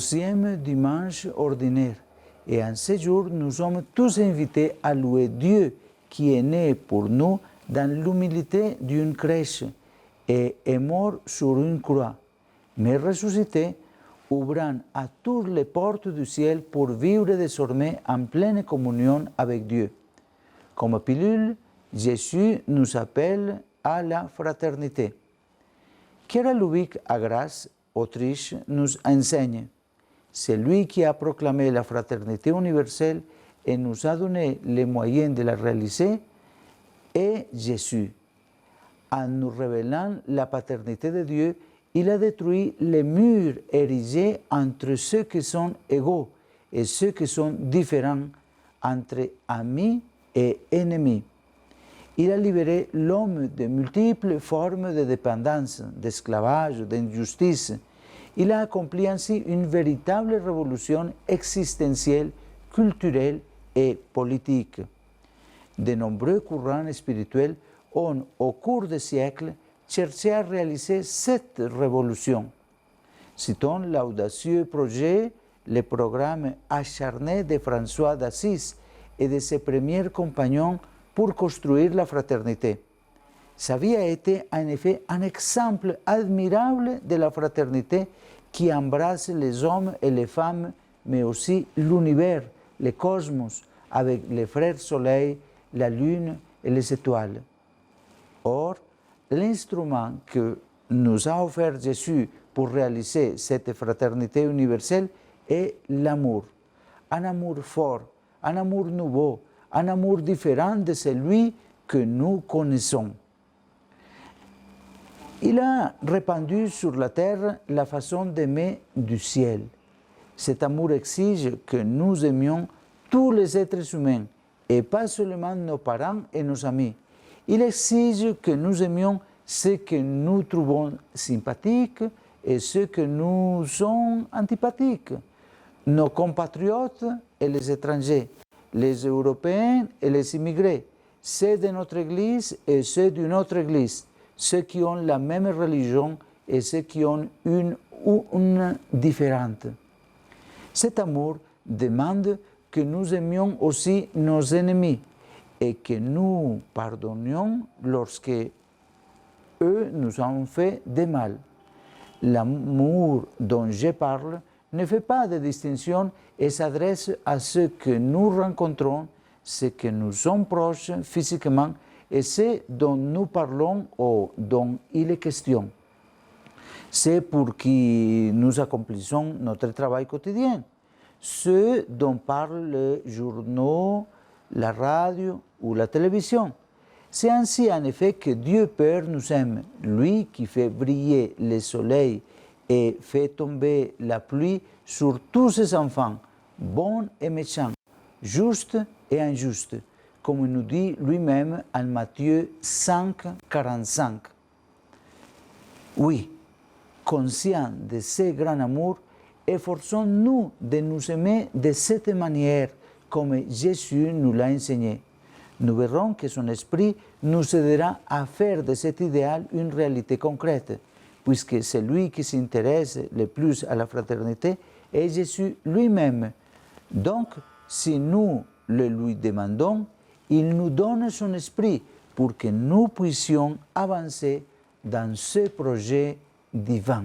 12e dimanche ordinaire. Et en ce jour, nous sommes tous invités à louer Dieu qui est né pour nous dans l'humilité d'une crèche et est mort sur une croix, mais ressuscité, ouvrant à toutes les portes du ciel pour vivre désormais en pleine communion avec Dieu. Comme pilule, Jésus nous appelle à la fraternité. Chiara Lubick à Graz, Autriche, nous enseigne: c'est lui qui a proclamé la fraternité universelle et nous a donné les moyens de la réaliser, et Jésus. En nous révélant la paternité de Dieu, il a détruit les murs érigés entre ceux qui sont égaux et ceux qui sont différents, entre amis et ennemis. Il a libéré l'homme de multiples formes de dépendance, d'esclavage, d'injustice. Il a accompli ainsi une véritable révolution existentielle, culturelle et politique. De nombreux courants spirituels ont, au cours des siècles, cherché à réaliser cette révolution. Citons l'audacieux projet, le programme acharné de François d'Assise et de ses premiers compagnons pour construire la fraternité. Sa vie a été en effet un exemple admirable de la fraternité qui embrasse les hommes et les femmes, mais aussi l'univers, le cosmos, avec les frères soleil, la lune et les étoiles. Or, l'instrument que nous a offert Jésus pour réaliser cette fraternité universelle est l'amour. Un amour fort, un amour nouveau, un amour différent de celui que nous connaissons. Il a répandu sur la terre la façon d'aimer du ciel. Cet amour exige que nous aimions tous les êtres humains, et pas seulement nos parents et nos amis. Il exige que nous aimions ceux que nous trouvons sympathiques et ceux que nous sont antipathiques, nos compatriotes et les étrangers, les Européens et les immigrés, ceux de notre Église et ceux d'une autre Église, ceux qui ont la même religion et ceux qui ont une différente. Cet amour demande que nous aimions aussi nos ennemis et que nous pardonnions lorsque eux nous ont fait du mal. L'amour dont je parle ne fait pas de distinction et s'adresse à ceux que nous rencontrons, ceux que nous sommes proches physiquement et ceux dont nous parlons ou dont il est question. C'est pour qui nous accomplissons notre travail quotidien, ceux dont parlent les journaux, la radio ou la télévision. C'est ainsi en effet que Dieu Père nous aime, lui qui fait briller le soleil et fait tomber la pluie sur tous ses enfants, bons et méchants, justes et injustes, comme il nous dit lui-même en Matthieu 5, 45. Oui, conscients de ce grand amour, efforçons-nous de nous aimer de cette manière, comme Jésus nous l'a enseigné. Nous verrons que son esprit nous aidera à faire de cet idéal une réalité concrète, puisque celui qui s'intéresse le plus à la fraternité est Jésus lui-même. Donc, si nous le lui demandons, il nous donne son esprit pour que nous puissions avancer dans ce projet divin.